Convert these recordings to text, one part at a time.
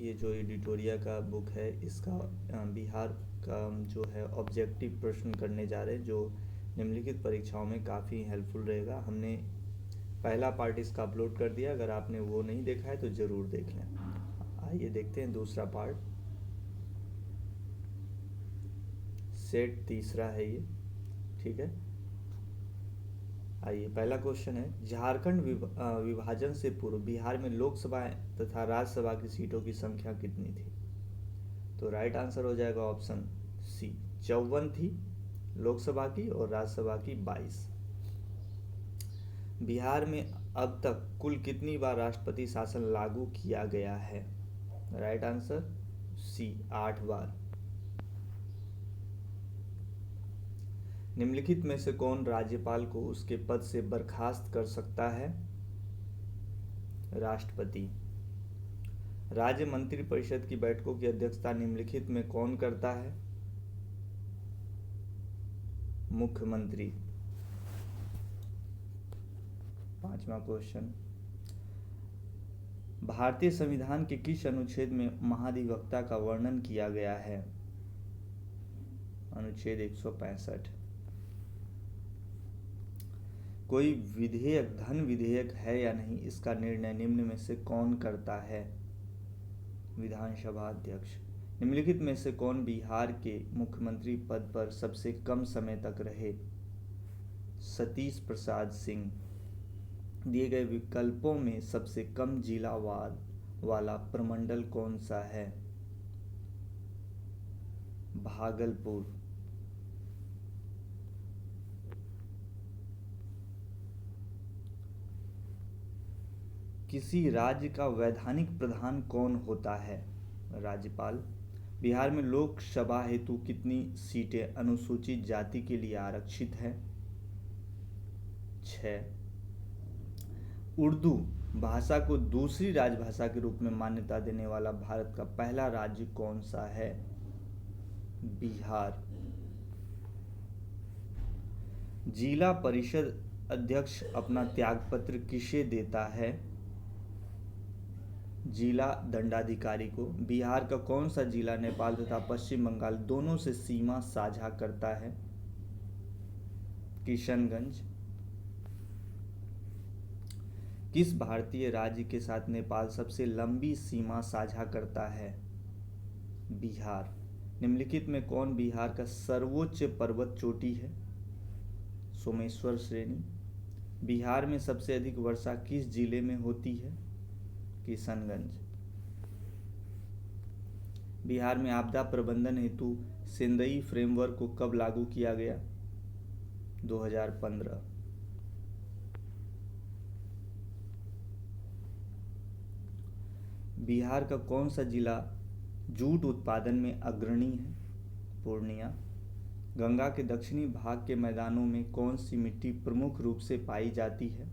ये जो एडिटोरिया का बुक है इसका बिहार का जो है ऑब्जेक्टिव प्रश्न करने जा रहे हैं जो निम्नलिखित परीक्षाओं में काफ़ी हेल्पफुल रहेगा। हमने पहला पार्ट इसका अपलोड कर दिया, अगर आपने वो नहीं देखा है तो ज़रूर देख लें। आइए देखते हैं दूसरा पार्ट। सेट तीसरा है ये, ठीक है। आइए पहला क्वेश्चन है, झारखंड विभाजन से पूर्व बिहार में लोकसभा तथा राज्यसभा की सीटों की संख्या कितनी थी? तो राइट आंसर हो जाएगा ऑप्शन सी, 54 थी लोकसभा की और राज्यसभा की 22। बिहार में अब तक कुल कितनी बार राष्ट्रपति शासन लागू किया गया है? राइट आंसर सी, 8 बार। निम्नलिखित में से कौन राज्यपाल को उसके पद से बर्खास्त कर सकता है? राष्ट्रपति। राज्य मंत्रिपरिषद की बैठकों की अध्यक्षता निम्नलिखित में कौन करता है? मुख्यमंत्री। पांचवा क्वेश्चन, भारतीय संविधान के किस अनुच्छेद में महाधिवक्ता का वर्णन किया गया है? अनुच्छेद 165। कोई विधेयक धन विधेयक है या नहीं, इसका निर्णय निम्न में से कौन करता है? विधानसभा अध्यक्ष। निम्नलिखित में से कौन बिहार के मुख्यमंत्री पद पर सबसे कम समय तक रहे? सतीश प्रसाद सिंह। दिए गए विकल्पों में सबसे कम जिला वाला प्रमंडल कौन सा है? भागलपुर। किसी राज्य का वैधानिक प्रधान कौन होता है? राज्यपाल। बिहार में लोकसभा हेतु कितनी सीटें अनुसूचित जाति के लिए आरक्षित हैं? 6। उर्दू भाषा को दूसरी राजभाषा के रूप में मान्यता देने वाला भारत का पहला राज्य कौन सा है? बिहार। जिला परिषद अध्यक्ष अपना त्यागपत्र किसे देता है? जिला दंडाधिकारी को। बिहार का कौन सा जिला नेपाल तथा पश्चिम बंगाल दोनों से सीमा साझा करता है? किशनगंज। किस भारतीय राज्य के साथ नेपाल सबसे लंबी सीमा साझा करता है? बिहार। निम्नलिखित में कौन बिहार का सर्वोच्च पर्वत चोटी है? सोमेश्वर श्रेणी। बिहार में सबसे अधिक वर्षा किस जिले में होती है? किशनगंज। बिहार में आपदा प्रबंधन हेतु सेंदई फ्रेमवर्क को कब लागू किया गया? 2015। बिहार का कौन सा जिला जूट उत्पादन में अग्रणी है? पूर्णिया। गंगा के दक्षिणी भाग के मैदानों में कौन सी मिट्टी प्रमुख रूप से पाई जाती है?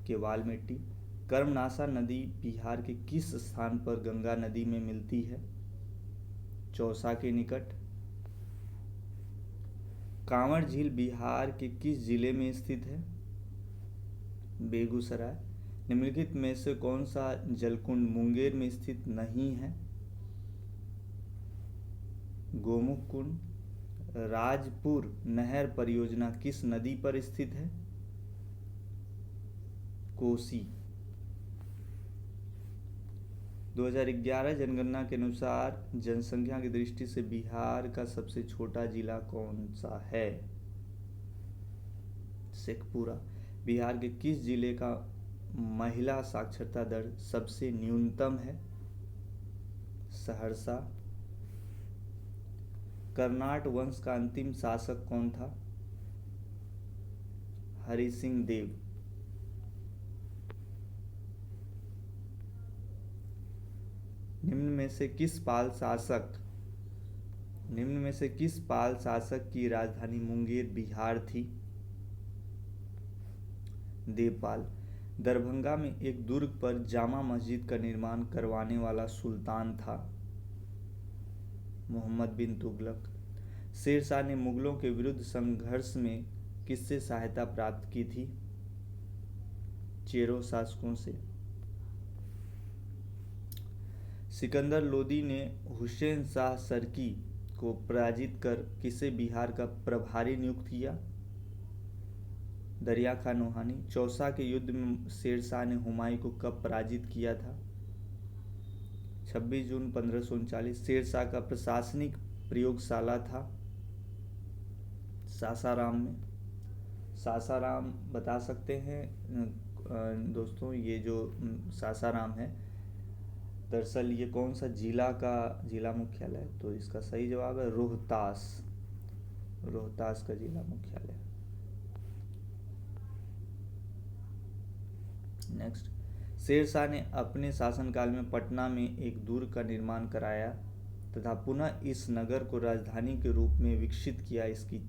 केवाल मिट्टी। कर्मनाशा नदी बिहार के किस स्थान पर गंगा नदी में मिलती है? चौसा के निकट। कांवड़ झील बिहार के किस जिले में स्थित है? बेगूसराय। निम्नलिखित में से कौन सा जलकुंड मुंगेर में स्थित नहीं है? गोमुख कुंड। राजपुर नहर परियोजना किस नदी पर स्थित है? कोसी। 2011 जनगणना के अनुसार जनसंख्या की दृष्टि से बिहार का सबसे छोटा जिला कौन सा है? शेखपुरा। बिहार के किस जिले का महिला साक्षरता दर सबसे न्यूनतम है? सहरसा। कर्नाट वंश का अंतिम शासक कौन था? हरि सिंह देव। निम्न में से किस पाल शासक की राजधानी मुंगेर बिहार थी? देवपाल। दरभंगा में एक दुर्ग पर जामा मस्जिद का निर्माण करवाने वाला सुल्तान था? मोहम्मद बिन तुगलक। शेरशाह ने मुगलों के विरुद्ध संघर्ष में किससे सहायता प्राप्त की थी? चेरो शासकों से। सिकंदर लोदी ने हुसैन शाह सरकी को पराजित कर किसे बिहार का प्रभारी नियुक्त किया? दरिया खान नोहानी। चौसा के युद्ध में शेरशाह ने हुमायूं को कब पराजित किया था? 26 जून 1539। शेरशाह का प्रशासनिक प्रयोगशाला था सासाराम में। सासाराम बता सकते हैं दोस्तों, ये जो सासाराम है दरअसल ये कौन सा जिला का जिला मुख्यालय है? तो इसका सही जवाब है रोहतास। रोहतास का जिला मुख्यालय। नेक्स्ट, शेरशाह ने अपने शासनकाल में पटना में एक दुर्ग का निर्माण कराया तथा पुनः इस नगर को राजधानी के रूप में विकसित किया। इसकी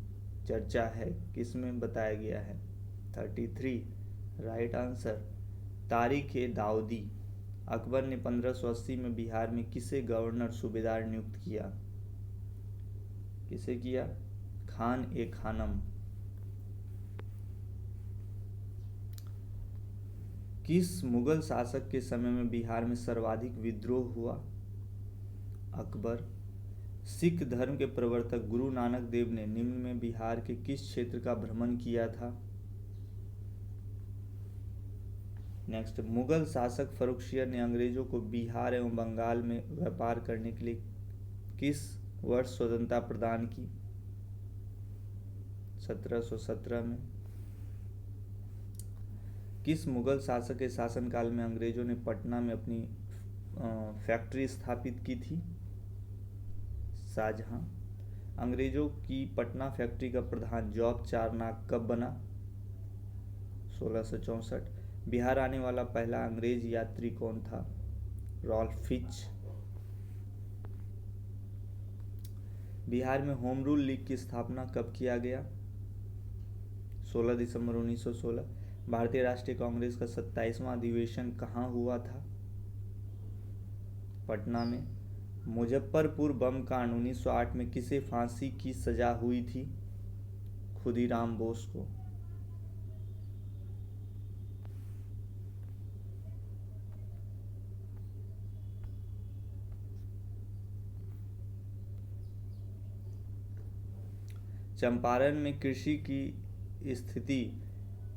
चर्चा है किसमें बताया गया है? 33 राइट आंसर तारीख-ए-दाऊदी। अकबर ने 1580 में बिहार में किसे गवर्नर सूबेदार नियुक्त किया? किसे किया? खान-ए-खानम। किस मुगल शासक के समय में बिहार में सर्वाधिक विद्रोह हुआ? अकबर। सिख धर्म के प्रवर्तक गुरु नानक देव ने निम्न में बिहार के किस क्षेत्र का भ्रमण किया था? नेक्स्ट, मुगल शासक फर्रुखसियर ने अंग्रेजों को बिहार एवं बंगाल में व्यापार करने के लिए किस वर्ष स्वतंत्रता प्रदान की? 1717 में। किस मुगल शासक के शासनकाल में अंग्रेजों ने पटना में अपनी फैक्ट्री स्थापित की थी? शाहजहां। अंग्रेजों की पटना फैक्ट्री का प्रधान जॉब चारनाक कब बना? 1664। बिहार आने वाला पहला अंग्रेज यात्री कौन था? Rolf Fitch. बिहार में होम रूल लीग की स्थापना कब किया गया? 16 दिसंबर 1916। भारतीय राष्ट्रीय कांग्रेस का 27वां अधिवेशन कहाँ हुआ था? पटना में। मुजफ्फरपुर बम कांड 1908 में किसे फांसी की सजा हुई थी? खुदीराम बोस को। चंपारण में कृषि की स्थिति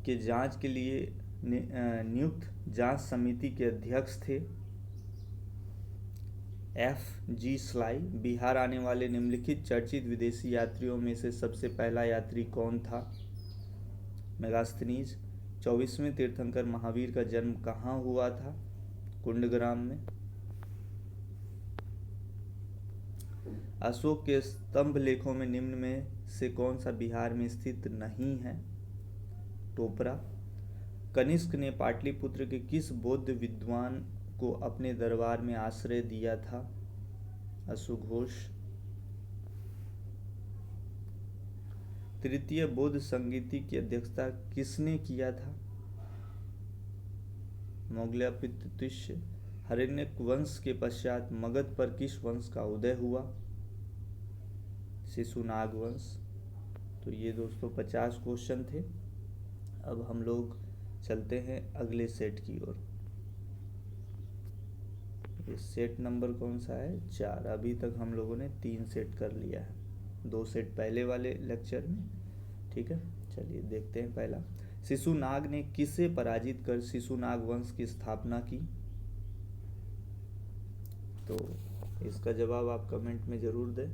के जांच के लिए नियुक्त जांच समिति के अध्यक्ष थे F.G. स्लाई। बिहार आने वाले निम्नलिखित चर्चित विदेशी यात्रियों में से सबसे पहला यात्री कौन था? मेगास्थनीज। 24वें तीर्थंकर महावीर का जन्म कहाँ हुआ था? कुंडग्राम में। अशोक के स्तंभ लेखों में निम्न में से कौन सा बिहार में स्थित नहीं है? टोपरा। कनिष्क ने पाटलिपुत्र के किस बौद्ध विद्वान को अपने दरबार में आश्रय दिया था? अश्वघोष। तृतीय बौद्ध संगीति की अध्यक्षता किसने किया था? मोगल्यापितृष्य। हर्यक वंश के पश्चात मगध पर किस वंश का उदय हुआ? शिशुनाग वंश। तो ये दोस्तों 50 क्वेश्चन थे। अब हम लोग चलते हैं अगले सेट की ओर। ये सेट नंबर कौन सा है? 4। अभी तक हम लोगों ने 3 सेट कर लिया है, 2 सेट पहले वाले लेक्चर में। ठीक है, चलिए देखते हैं पहला। शिशुनाग ने किसे पराजित कर शिशुनाग वंश की स्थापना की? तो इसका जवाब आप कमेंट में जरूर दें।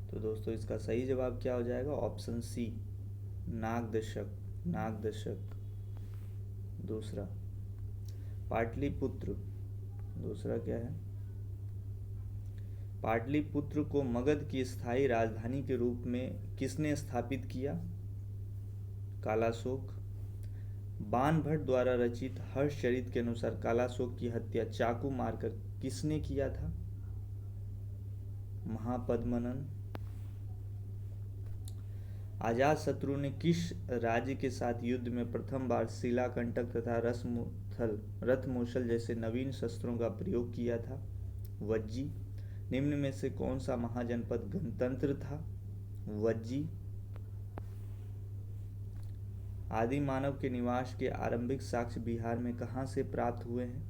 तो दोस्तों इसका सही जवाब क्या हो जाएगा? Option C, Nagadashaka. नागदशक। दूसरा पाटलिपुत्र। दूसरा क्या है? पाटलिपुत्र को मगध की स्थायी राजधानी के रूप में किसने स्थापित किया? कालाशोक। बाणभट्ट द्वारा रचित हर्षचरित के अनुसार कालाशोक की हत्या चाकू मारकर किसने किया था? महापद्मनन। अजातशत्रु ने किस राज्य के साथ युद्ध में प्रथम बार शिलाकंटक तथा रथमूसल जैसे नवीन शस्त्रों का प्रयोग किया था? वज्जी। निम्न में से कौन सा महाजनपद गणतंत्र था? वज्जी। आदि मानव के निवास के आरंभिक साक्ष्य बिहार में कहाँ से प्राप्त हुए हैं?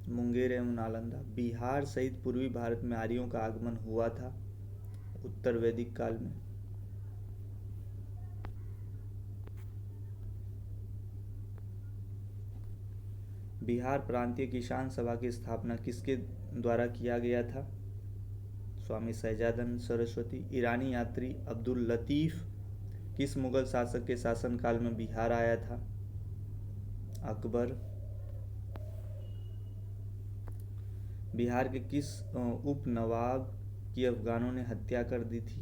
मुंगेर एवं नालंदा। बिहार सहित पूर्वी भारत में आर्यों का आगमन हुआ था उत्तर वैदिक काल में। बिहार प्रांतीय किसान सभा की स्थापना किसके द्वारा किया गया था? स्वामी सहजानंद सरस्वती। ईरानी यात्री अब्दुल लतीफ किस मुगल शासक के शासनकाल में बिहार आया था? अकबर। बिहार के किस उप नवाब की अफगानों ने हत्या कर दी थी?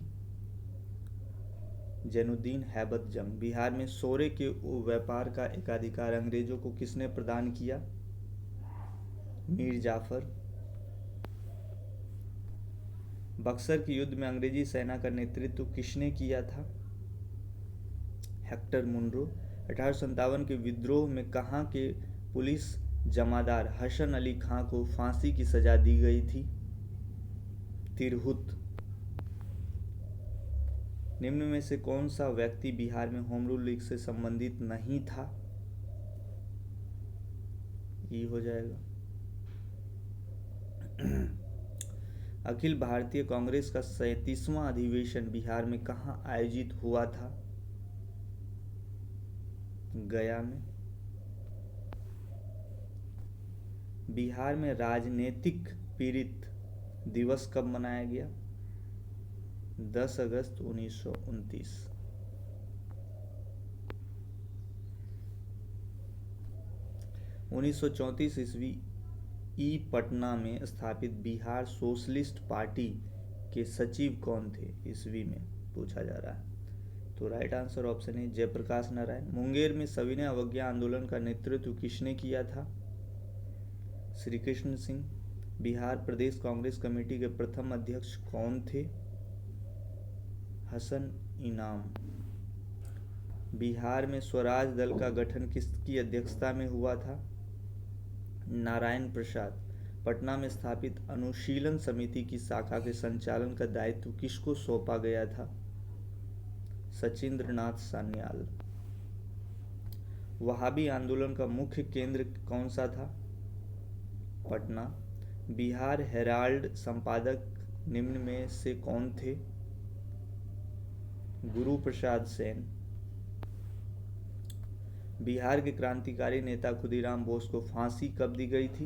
जैनुद्दीन हैबत जंग। बिहार में सोरे के व्यापार का एकाधिकार अंग्रेजों को किसने प्रदान किया? मीर जाफर। बक्सर के युद्ध में अंग्रेजी सेना का नेतृत्व किसने किया था? Hector Munro. 1857 के विद्रोह में कहाँ के पुलिस जमादार हसन अली खां को फांसी की सजा दी गई थी? तिरहुत। निम्न में से कौन सा व्यक्ति बिहार में होम रूल लीग से संबंधित नहीं था? ये हो जाएगा। अखिल भारतीय कांग्रेस का 37वां अधिवेशन बिहार में कहाँ आयोजित हुआ था? गया में। बिहार में राजनीतिक पीड़ित दिवस कब मनाया गया? 10 अगस्त 1929। उन्नीस ईस्वी पटना में स्थापित बिहार सोशलिस्ट पार्टी के सचिव कौन थे? ईस्वी में पूछा जा रहा है, तो राइट आंसर ऑप्शन है जयप्रकाश नारायण। मुंगेर में सविनय अवज्ञा आंदोलन का नेतृत्व किसने किया था? श्री कृष्ण सिंह। बिहार प्रदेश कांग्रेस कमेटी के प्रथम अध्यक्ष कौन थे? हसन इनाम। बिहार में स्वराज दल का गठन किसकी अध्यक्षता में हुआ था? नारायण प्रसाद। पटना में स्थापित अनुशीलन समिति की शाखा के संचालन का दायित्व किसको सौंपा गया था? सचिंद्र नाथ सान्याल। वहाबी आंदोलन का मुख्य केंद्र कौन सा था? पटना। बिहार हेराल्ड संपादक निम्न में से कौन थे? गुरु प्रसाद सेन। बिहार के क्रांतिकारी नेता खुदीराम बोस को फांसी कब दी गई थी?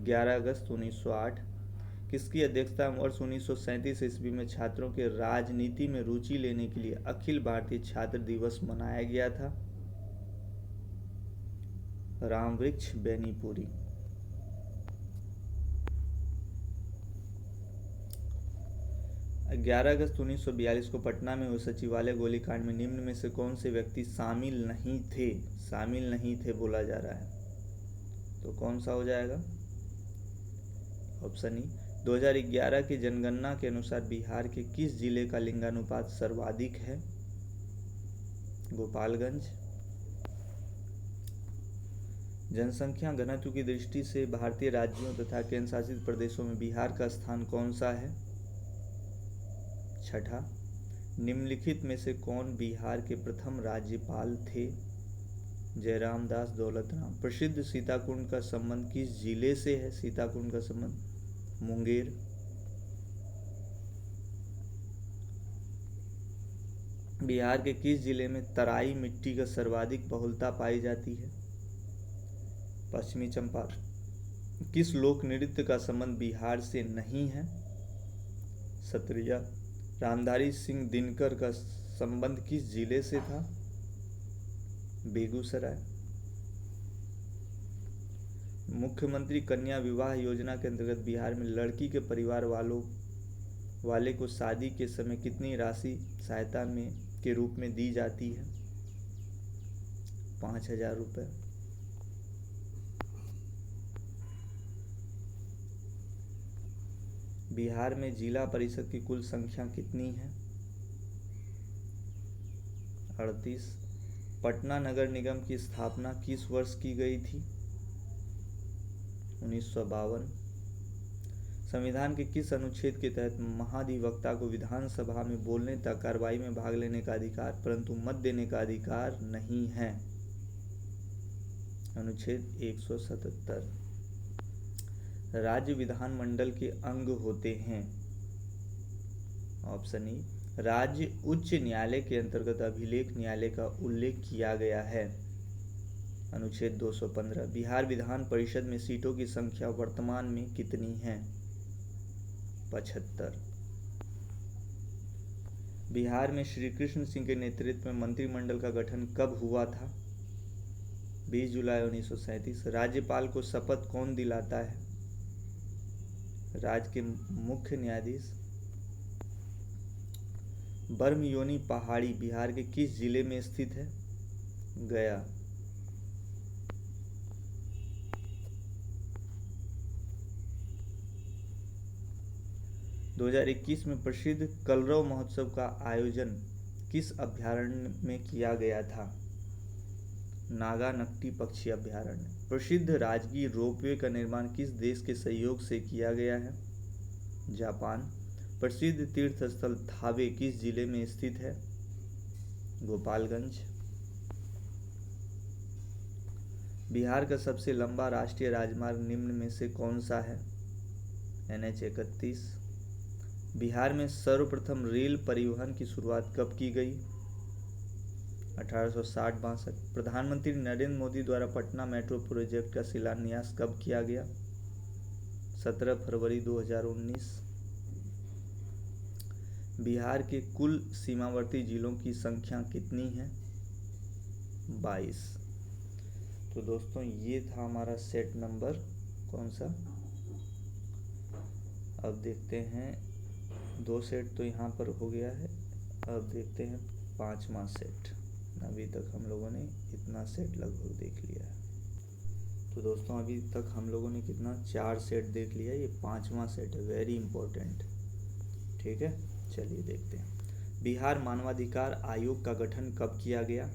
11 अगस्त 1908। किसकी अध्यक्षता में वर्ष 1937 ईस्वी में छात्रों के राजनीति में रुचि लेने के लिए अखिल भारतीय छात्र दिवस मनाया गया था? रामवृक्ष बेनीपुरी। 11 अगस्त 1942 को पटना में हुए सचिवालय गोलीकांड में निम्न में से कौन से व्यक्ति शामिल नहीं थे? शामिल नहीं थे बोला जा रहा है, तो कौन सा हो जाएगा? Option E. 2011 की जनगणना के अनुसार बिहार के किस जिले का लिंगानुपात सर्वाधिक है? गोपालगंज। जनसंख्या घनत्व की दृष्टि से भारतीय राज्यों तथा केंद्र शासित प्रदेशों में बिहार का स्थान कौन सा है? छठा। निम्नलिखित में से कौन बिहार के प्रथम राज्यपाल थे? जयराम दास दौलतराम। प्रसिद्ध सीताकुंड का संबंध किस जिले से है? सीताकुंड का संबंध मुंगेर। बिहार के किस जिले में तराई मिट्टी का सर्वाधिक बहुलता पाई जाती है? पश्चिमी चंपारण। किस लोक नृत्य का संबंध बिहार से नहीं है? सत्रिया। रामधारी सिंह दिनकर का संबंध किस जिले से था? बेगूसराय। मुख्यमंत्री कन्या विवाह योजना के अंतर्गत बिहार में लड़की के परिवार वाले को शादी के समय कितनी राशि सहायता में के रूप में दी जाती है? 5,000 रुपये। बिहार में जिला परिषद की कुल संख्या कितनी है? 38। पटना नगर निगम की स्थापना किस वर्ष की गई थी? 1952। संविधान के किस अनुच्छेद के तहत महाधिवक्ता को विधानसभा में बोलने तक कार्रवाई में भाग लेने का अधिकार परंतु मत देने का अधिकार नहीं है? अनुच्छेद 177। राज्य विधानमंडल के अंग होते हैं। ऑप्शन ई, राज्य उच्च न्यायालय के अंतर्गत अभिलेख न्यायालय का उल्लेख किया गया है। अनुच्छेद 215। बिहार विधान परिषद में सीटों की संख्या वर्तमान में कितनी है? 75। बिहार में श्री कृष्ण सिंह के नेतृत्व में मंत्रिमंडल का गठन कब हुआ था? 20 जुलाई 1937। राज्यपाल को शपथ कौन दिलाता है? राज्य के मुख्य न्यायाधीश। बर्मयोनी पहाड़ी बिहार के किस जिले में स्थित है? गया। दो 2021 में प्रसिद्ध कलरव महोत्सव का आयोजन किस अभयारण्य में किया गया था? नागानक्टी पक्षी अभयारण्य। प्रसिद्ध राजगीर रोपवे का निर्माण किस देश के सहयोग से किया गया है? जापान। प्रसिद्ध तीर्थ स्थल थावे किस जिले में स्थित है? गोपालगंज। बिहार का सबसे लंबा राष्ट्रीय राजमार्ग निम्न में से कौन सा है? NH 31। बिहार में सर्वप्रथम रेल परिवहन की शुरुआत कब की गई? 1860-62। प्रधानमंत्री नरेंद्र मोदी द्वारा पटना मेट्रो प्रोजेक्ट का शिलान्यास कब किया गया? 17 फरवरी 2019। बिहार के कुल सीमावर्ती जिलों की संख्या कितनी है? 22। तो दोस्तों ये था हमारा सेट नंबर कौन सा? अब देखते हैं, 2 सेट तो यहाँ पर हो गया है। अब देखते हैं 5वां सेट। अभी तक हम लोगों ने इतना सेट लगभग देख लिया है। तो दोस्तों अभी तक हम लोगों ने कितना 4 सेट देख लिया। ये 5वां सेट है, वेरी इंपॉर्टेंट। ठीक है, चलिए देखते हैं। बिहार मानवाधिकार आयोग का गठन कब किया गया?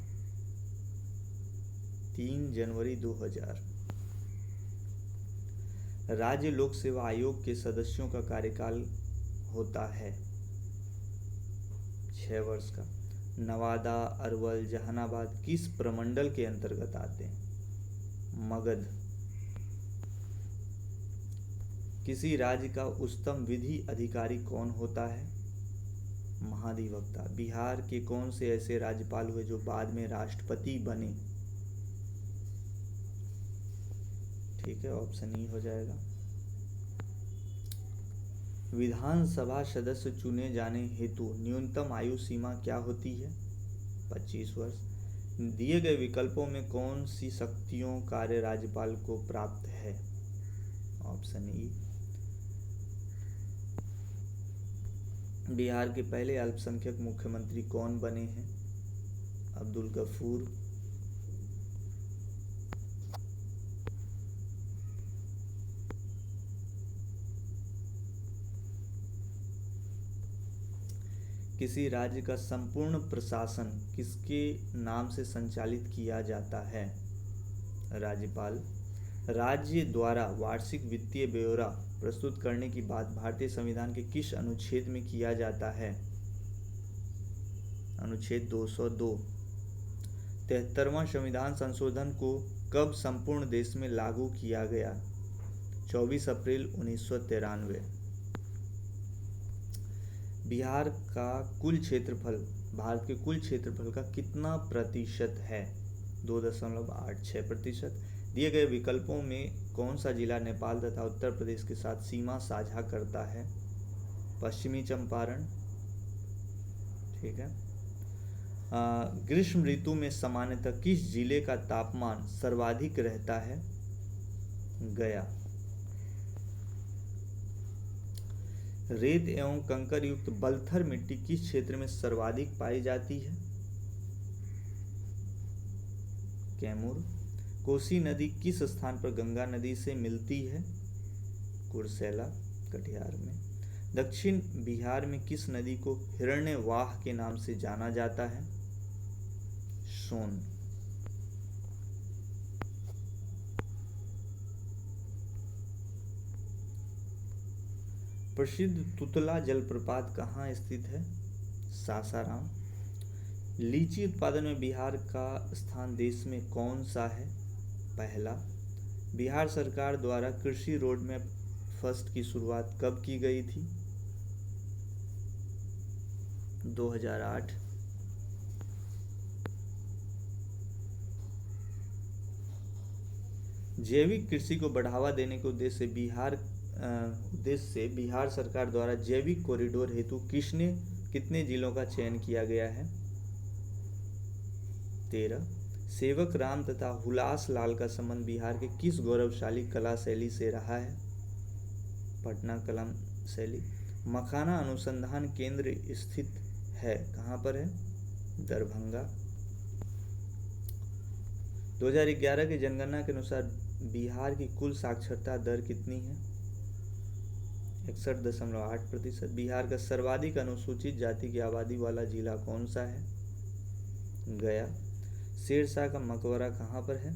3 जनवरी 2000। राज्य लोक सेवा आयोग के सदस्यों का कार्यकाल होता है 6 वर्ष का। नवादा, अरवल, जहानाबाद किस प्रमंडल के अंतर्गत आते हैं? मगध। किसी राज्य का उच्चतम विधि अधिकारी कौन होता है? महाधिवक्ता। बिहार के कौन से ऐसे राज्यपाल हुए जो बाद में राष्ट्रपति बने? ठीक है, ऑप्शन ई हो जाएगा। विधानसभा सदस्य चुने जाने हेतु न्यूनतम आयु सीमा क्या होती है? 25 वर्ष। दिए गए विकल्पों में कौन सी शक्तियों कार्य राज्यपाल को प्राप्त है? Option E. बिहार के पहले अल्पसंख्यक मुख्यमंत्री कौन बने हैं? अब्दुल गफूर। किसी राज्य का संपूर्ण प्रशासन किसके नाम से संचालित किया जाता है? राज्यपाल। राज्य द्वारा वार्षिक वित्तीय ब्यौरा प्रस्तुत करने की बात भारतीय संविधान के किस अनुच्छेद में किया जाता है? अनुच्छेद 202। 73वां संविधान संशोधन को कब संपूर्ण देश में लागू किया गया? 24 अप्रैल 1993। बिहार का कुल क्षेत्रफल भारत के कुल क्षेत्रफल का कितना प्रतिशत है? 2.86%। दिए गए विकल्पों में कौन सा जिला नेपाल तथा उत्तर प्रदेश के साथ सीमा साझा करता है? पश्चिमी चंपारण। ठीक है। ग्रीष्म ऋतु में सामान्यतः किस जिले का तापमान सर्वाधिक रहता है? गया। रेत एवं कंकर युक्त बलथर मिट्टी किस क्षेत्र में सर्वाधिक पाई जाती है? कैमूर। कोसी नदी किस स्थान पर गंगा नदी से मिलती है? कुर्सेला, कटिहार में। दक्षिण बिहार में किस नदी को हिरण्यवाह के नाम से जाना जाता है? सोन। प्रसिद्ध तुतला जलप्रपात कहाँ स्थित है? सासाराम। लीची उत्पादन में बिहार का स्थान देश में कौन सा है? पहला। बिहार सरकार द्वारा कृषि रोड मैप फर्स्ट की शुरुआत कब की गई थी? 2008। जैविक कृषि को बढ़ावा देने के उद्देश्य से बिहार सरकार द्वारा जैविक कॉरिडोर हेतु कितने जिलों का चयन किया गया है? 13। सेवक राम तथा हुलास लाल का संबंध बिहार के किस गौरवशाली कला शैली से रहा है? पटना कला शैली। मखाना अनुसंधान केंद्र स्थित है कहाँ पर है? दरभंगा। 2011 की जनगणना के अनुसार बिहार की कुल साक्षरता दर कितनी है? 61.8%। बिहार का सर्वाधिक अनुसूचित जाति की आबादी वाला जिला कौन सा है? गया। शेरशाह का मकबरा कहाँ पर है?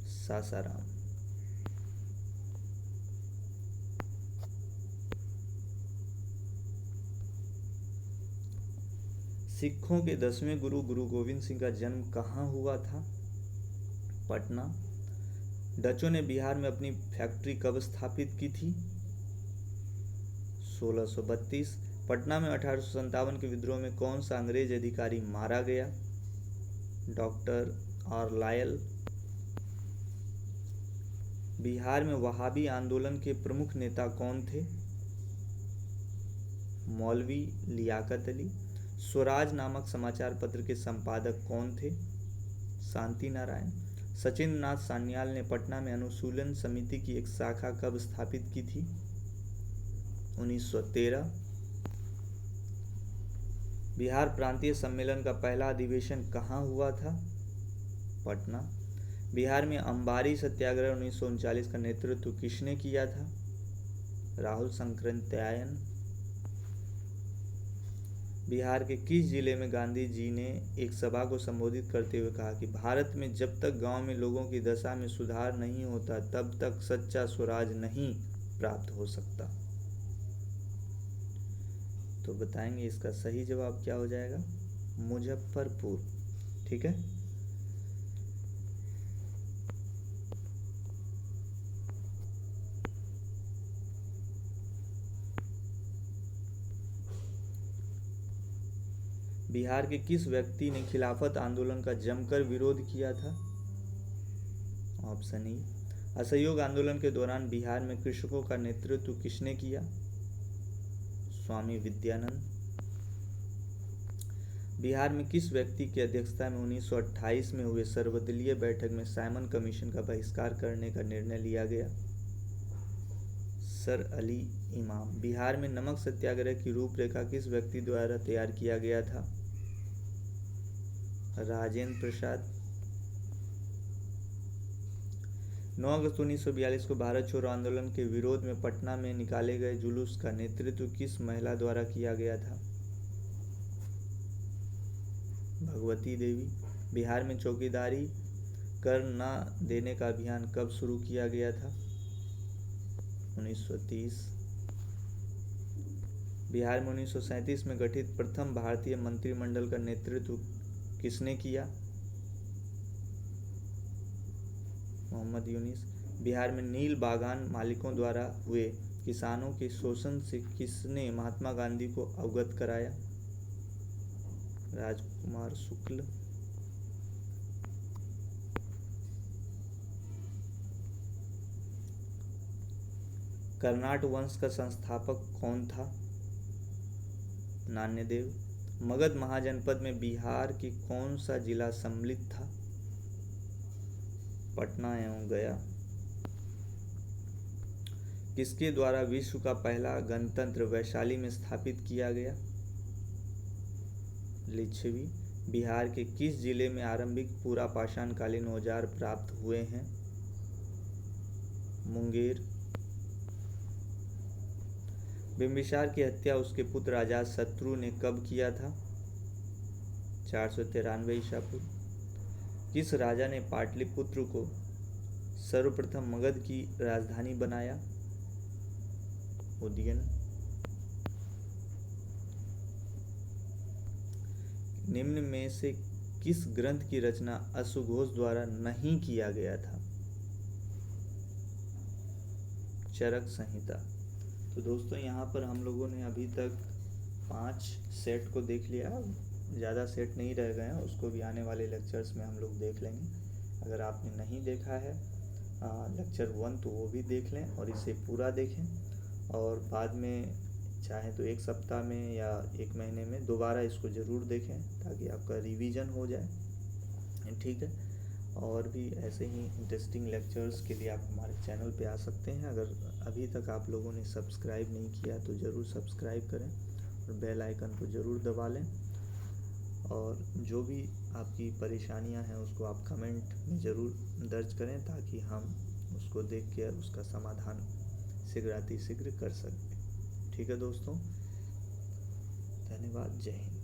सासाराम। सिखों के 10वें गुरु गुरु गोविंद सिंह का जन्म कहाँ हुआ था? पटना। डचों ने बिहार में अपनी फैक्ट्री कब स्थापित की थी? 1632। पटना में 1857 के विद्रोह में कौन सा अंग्रेज अधिकारी मारा गया? डॉक्टर आर्लायल। बिहार में वहाबी आंदोलन के प्रमुख नेता कौन थे? मौलवी लियाकत अली। स्वराज नामक समाचार पत्र के संपादक कौन थे? शांति नारायण। सचिंद्र नाथ सान्याल ने पटना में अनुशीलन समिति की एक शाखा कब स्थापित की थी? 1913। बिहार प्रांतीय सम्मेलन का पहला अधिवेशन कहाँ हुआ था? पटना। बिहार में अंबारी सत्याग्रह 1939 का नेतृत्व किसने किया था? राहुल संकृत्यायन। बिहार के किस जिले में गांधी जी ने एक सभा को संबोधित करते हुए कहा कि भारत में जब तक गांव में लोगों की दशा में सुधार नहीं होता तब तक सच्चा स्वराज नहीं प्राप्त हो सकता? तो बताएंगे इसका सही जवाब क्या हो जाएगा? मुजफ्फरपुर। ठीक है। बिहार के किस व्यक्ति ने खिलाफत आंदोलन का जमकर विरोध किया था? Option E. असहयोग आंदोलन के दौरान बिहार में कृषकों का नेतृत्व किसने किया? स्वामी विद्यानंद। बिहार में किस व्यक्ति की अध्यक्षता में 1928 में हुए सर्वदलीय बैठक में साइमन कमीशन का बहिष्कार करने का निर्णय लिया गया? सर अली इमाम। बिहार में नमक सत्याग्रह की रूपरेखा किस व्यक्ति द्वारा तैयार किया गया था? राजेंद्र प्रसाद। 9 अगस्त 1942 को भारत छोड़ो आंदोलन के विरोध में पटना में निकाले गए जुलूस का नेतृत्व किस महिला द्वारा किया गया था? भगवती देवी। बिहार में चौकीदारी कर न देने का अभियान कब शुरू किया गया था? 1930। बिहार में 1937 में गठित प्रथम भारतीय मंत्रिमंडल का नेतृत्व किसने किया? मोहम्मद यूनिस। बिहार में नील बागान मालिकों द्वारा हुए किसानों के शोषण से किसने महात्मा गांधी को अवगत कराया? राजकुमार शुक्ल। कर्नाट वंश का संस्थापक कौन था? नान्यदेव। मगध महाजनपद में बिहार की कौन सा जिला सम्मिलित था? पटना एवं गया। किसके द्वारा विश्व का पहला गणतंत्र वैशाली में स्थापित किया गया? लिच्छवी। बिहार के किस जिले में आरंभिक पूरा पाषाणकालीन औजार प्राप्त हुए हैं? मुंगेर। बिंबिसार की हत्या उसके पुत्र अजातशत्रु ने कब किया था? 493 ईसा पूर्व। किस राजा ने पाटलिपुत्र को सर्वप्रथम मगध की राजधानी बनाया? उदयन। निम्न में से किस ग्रंथ की रचना अश्वघोष द्वारा नहीं किया गया था? चरक संहिता। तो दोस्तों यहाँ पर हम लोगों ने अभी तक 5 सेट को देख लिया। ज़्यादा सेट नहीं रह गए हैं, उसको भी आने वाले लेक्चर्स में हम लोग देख लेंगे। अगर आपने नहीं देखा है लेक्चर 1 तो वो भी देख लें और इसे पूरा देखें, और बाद में चाहे तो 1 सप्ताह में या 1 महीने में दोबारा इसको ज़रूर देखें ताकि आपका रिवीजन हो जाए, ठीक है। और भी ऐसे ही इंटरेस्टिंग लेक्चर्स के लिए आप हमारे चैनल पे आ सकते हैं। अगर अभी तक आप लोगों ने सब्सक्राइब नहीं किया तो ज़रूर सब्सक्राइब करें और बेल आइकन को ज़रूर दबा लें, और जो भी आपकी परेशानियां हैं उसको आप कमेंट में ज़रूर दर्ज करें ताकि हम उसको देख के उसका समाधान शीघ्रातिशीघ्र कर सकें। ठीक है दोस्तों, धन्यवाद, जय हिंद।